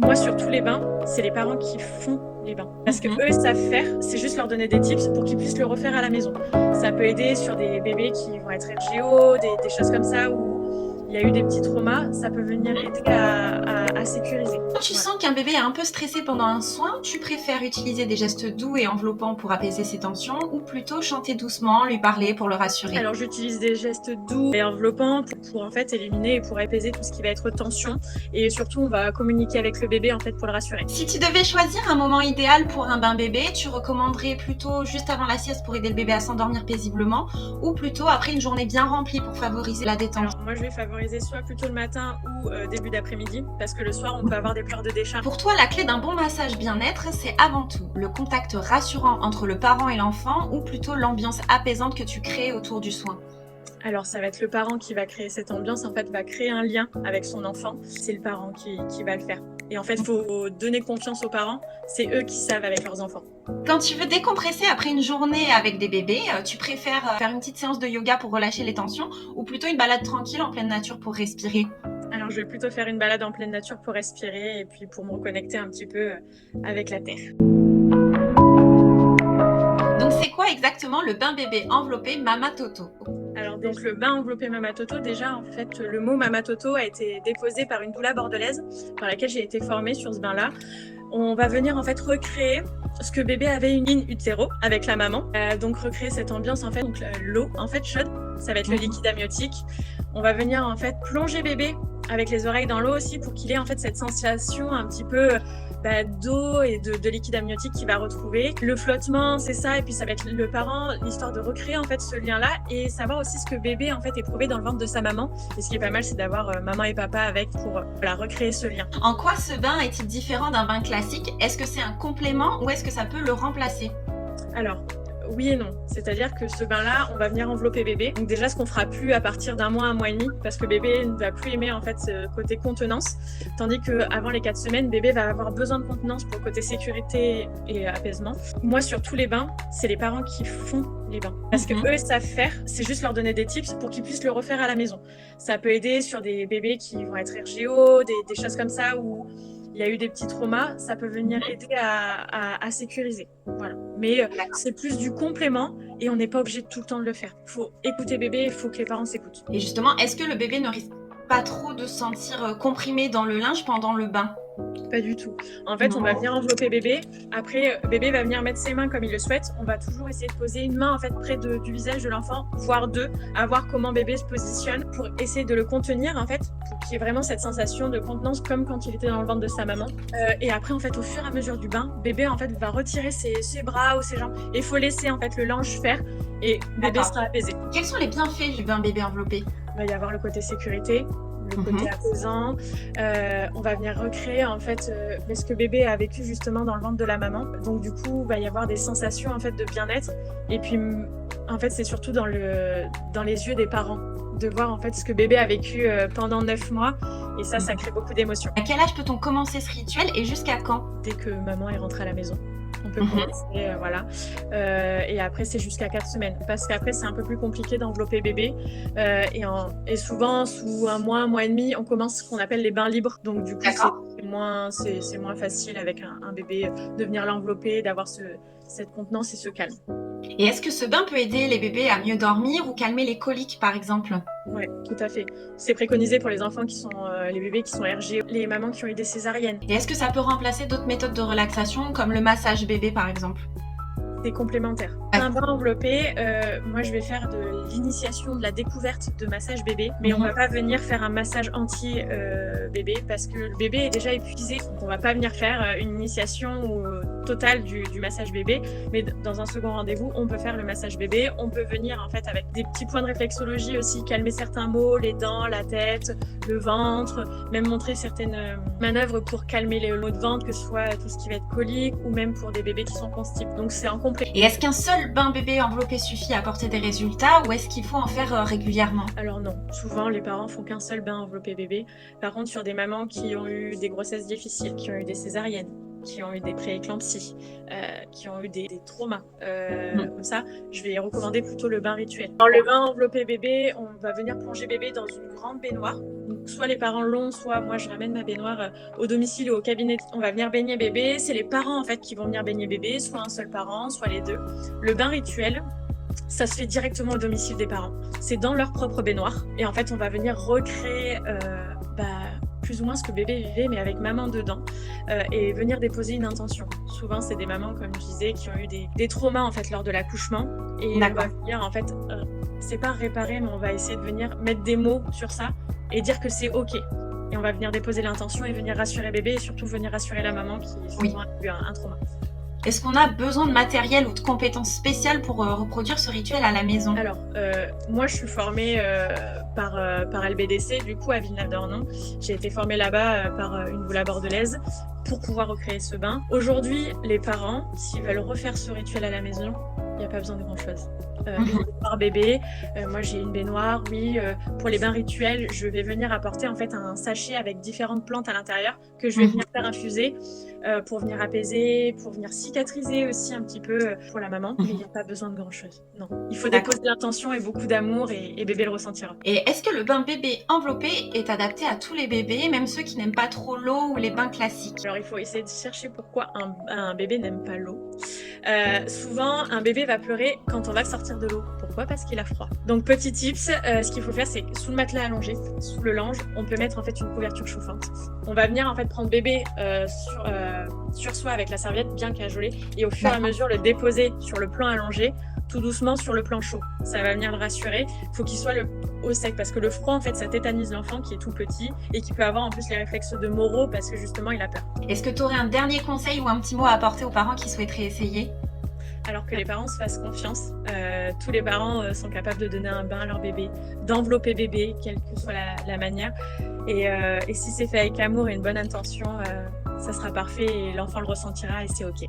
Moi, sur tous les bains, c'est les parents qui font les bains. Parce qu'eux, Mhm. ils savent faire, c'est juste leur donner des tips pour qu'ils puissent le refaire à la maison. Ça peut aider sur des bébés qui vont être RGO, des choses comme ça, où il y a eu des petits traumas. Ça peut venir aider à sécuriser. Quand tu Voilà. sens qu'un bébé est un peu stressé pendant un soin, tu préfères utiliser des gestes doux et enveloppants pour apaiser ses tensions ou plutôt chanter doucement, lui parler pour le rassurer? Alors j'utilise des gestes doux et enveloppants pour en fait éliminer et pour apaiser tout ce qui va être tension. Et surtout, on va communiquer avec le bébé en fait pour le rassurer. Si tu devais choisir un moment idéal pour un bain bébé, tu recommanderais plutôt juste avant la sieste pour aider le bébé à s'endormir paisiblement ou plutôt après une journée bien remplie pour favoriser la détente? Alors moi je vais favoriser soit plutôt le matin ou début d'après-midi parce que le soir on peut avoir des pleurs de décharge. Pour toi, la clé d'un bon massage bien-être, c'est avant tout le contact rassurant entre le parent et l'enfant ou plutôt l'ambiance apaisante que tu crées autour du soin? Alors ça va être le parent qui va créer cette ambiance, en fait va créer un lien avec son enfant. C'est le parent qui va le faire. Et en fait, il faut donner confiance aux parents. C'est eux qui savent avec leurs enfants. Quand tu veux décompresser après une journée avec des bébés, tu préfères faire une petite séance de yoga pour relâcher les tensions ou plutôt une balade tranquille en pleine nature pour respirer? Alors je vais plutôt faire une balade en pleine nature pour respirer et puis pour me reconnecter un petit peu avec la terre. Donc c'est quoi exactement le bain bébé enveloppé Mama Toto? Alors donc le bain enveloppé Mama Toto, déjà en fait le mot Mama Toto a été déposé par une doula bordelaise par laquelle j'ai été formée sur ce bain-là. On va venir en fait recréer ce que bébé avait in utero avec la maman. Donc recréer cette ambiance en fait, donc l'eau en fait chaude, ça va être le liquide amniotique. On va venir en fait plonger bébé avec les oreilles dans l'eau aussi pour qu'il ait en fait cette sensation un petit peu d'eau et de liquide amniotique qu'il va retrouver. Le flottement, c'est ça, et puis ça va être le parent, l'histoire de recréer en fait ce lien-là et savoir aussi ce que bébé en fait éprouvait dans le ventre de sa maman. Et ce qui est pas mal, c'est d'avoir maman et papa avec pour recréer ce lien. En quoi ce bain est-il différent d'un bain classique? Est-ce que c'est un complément ou est-ce que ça peut le remplacer? Alors, oui et non. C'est-à-dire que ce bain-là, on va venir envelopper bébé. Donc déjà, ce qu'on fera plus à partir d'un mois et demi, parce que bébé ne va plus aimer en fait ce côté contenance. Tandis qu'avant les 4 semaines, bébé va avoir besoin de contenance pour le côté sécurité et apaisement. Moi, sur tous les bains, c'est les parents qui font les bains. Parce que eux, ils savent faire. C'est juste leur donner des tips pour qu'ils puissent le refaire à la maison. Ça peut aider sur des bébés qui vont être RGO, des choses comme ça où il y a eu des petits traumas, ça peut venir aider à sécuriser. Voilà. Mais c'est plus du complément et on n'est pas obligé de tout le temps de le faire. Il faut écouter bébé, il faut que les parents s'écoutent. Et justement, est-ce que le bébé ne risque pas trop de se sentir comprimé dans le linge pendant le bain? Pas du tout. En fait, on va venir envelopper bébé. Après, bébé va venir mettre ses mains comme il le souhaite. On va toujours essayer de poser une main en fait près du visage de l'enfant, voire deux, à voir comment bébé se positionne pour essayer de le contenir en fait, pour qu'il y ait vraiment cette sensation de contenance comme quand il était dans le ventre de sa maman. Et après, en fait, au fur et à mesure du bain, bébé en fait va retirer ses bras ou ses jambes. Et il faut laisser en fait le linge faire et bébé sera apaisé. Quels sont les bienfaits du bain bébé enveloppé? Il va y avoir le côté sécurité, le côté apaisant. On va venir recréer en fait ce que bébé a vécu justement dans le ventre de la maman. Donc du coup, il va y avoir des sensations en fait de bien-être. Et puis en fait, c'est surtout dans les yeux des parents de voir en fait ce que bébé a vécu pendant 9 mois. Et ça crée beaucoup d'émotions. À quel âge peut-on commencer ce rituel et jusqu'à quand? Dès que maman est rentrée à la maison. On peut commencer, voilà. Et après, c'est jusqu'à 4 semaines. Parce qu'après, c'est un peu plus compliqué d'envelopper bébé. Et souvent, sous un mois et demi, on commence ce qu'on appelle les bains libres. Donc, du coup, c'est moins facile avec un bébé de venir l'envelopper, d'avoir cette contenance et ce calme. Et est-ce que ce bain peut aider les bébés à mieux dormir ou calmer les coliques, par exemple? Oui, tout à fait. C'est préconisé pour les enfants qui sont les bébés qui sont RG, les mamans qui ont eu des césariennes. Et est-ce que ça peut remplacer d'autres méthodes de relaxation, comme le massage bébé, par exemple? C'est complémentaire. Un bain enveloppé, moi je vais faire de l'initiation, de la découverte de massage bébé, mais on va pas venir faire un massage anti-bébé parce que le bébé est déjà épuisé. Donc on va pas venir faire une initiation totale du massage bébé, mais dans un second rendez-vous, on peut faire le massage bébé. On peut venir en fait avec des petits points de réflexologie aussi, calmer certains maux, les dents, la tête, le ventre, même montrer certaines manœuvres pour calmer les maux de ventre, que ce soit tout ce qui va être colique ou même pour des bébés qui sont constipés. Donc c'est en complément. Et est-ce qu'un seul bain bébé enveloppé suffit à apporter des résultats ou est-ce qu'il faut en faire régulièrement? Alors non, souvent les parents font qu'un seul bain enveloppé bébé. Par contre, sur des mamans qui ont eu des grossesses difficiles, qui ont eu des césariennes, qui ont eu des prééclampsies, qui ont eu des traumas, comme ça, je vais recommander plutôt le bain rituel. Dans le bain enveloppé bébé, on va venir plonger bébé dans une grande baignoire. Donc, soit les parents l'ont, soit moi je ramène ma baignoire au domicile ou au cabinet. On va venir baigner bébé. C'est les parents en fait qui vont venir baigner bébé, soit un seul parent, soit les deux. Le bain rituel, ça se fait directement au domicile des parents. C'est dans leur propre baignoire. Et en fait, on va venir recréer plus ou moins ce que bébé vivait, mais avec maman dedans, et venir déposer une intention. Souvent, c'est des mamans, comme je disais, qui ont eu des traumas en fait lors de l'accouchement. Et on va venir en fait, c'est pas réparer, mais on va essayer de venir mettre des mots sur ça et dire que c'est ok. Et on va venir déposer l'intention et venir rassurer bébé et surtout venir rassurer la maman qui souvent a eu un trauma. Est-ce qu'on a besoin de matériel ou de compétences spéciales pour reproduire ce rituel à la maison? Alors, moi, je suis formée par LBDC, du coup, à Villeneuve-d'Ornon. J'ai été formée là-bas par une doula bordelaise pour pouvoir recréer ce bain. Aujourd'hui, les parents, s'ils veulent refaire ce rituel à la maison, il n'y a pas besoin de grand-chose. Une baignoire bébé, moi j'ai une baignoire, oui. Pour les bains rituels, je vais venir apporter en fait un sachet avec différentes plantes à l'intérieur que je vais venir faire infuser pour venir apaiser, pour venir cicatriser aussi un petit peu pour la maman. Mais il n'y a pas besoin de grand-chose. Non, il faut déposer l'intention et beaucoup d'amour et bébé le ressentira. Et est-ce que le bain bébé enveloppé est adapté à tous les bébés, même ceux qui n'aiment pas trop l'eau ou les bains classiques? Alors il faut essayer de chercher pourquoi un bébé n'aime pas l'eau. Souvent, un bébé va pleurer quand on va sortir de l'eau. Pourquoi? Parce qu'il a froid. Donc petit tips, ce qu'il faut faire, c'est sous le matelas allongé, sous le linge, on peut mettre en fait une couverture chauffante. On va venir en fait prendre bébé sur soi avec la serviette bien cajolée et au fur et à mesure le déposer sur le plan allongé, tout doucement sur le plan chaud. Ça va venir le rassurer. Il faut qu'il soit au sec parce que le froid en fait ça tétanise l'enfant qui est tout petit et qui peut avoir en plus les réflexes de Moreau parce que justement il a peur. Est-ce que tu aurais un dernier conseil ou un petit mot à apporter aux parents qui souhaiteraient essayer? Alors que les parents se fassent confiance. Tous les parents sont capables de donner un bain à leur bébé, d'envelopper bébé, quelle que soit la manière. Et si c'est fait avec amour et une bonne intention, ça sera parfait et l'enfant le ressentira et c'est ok.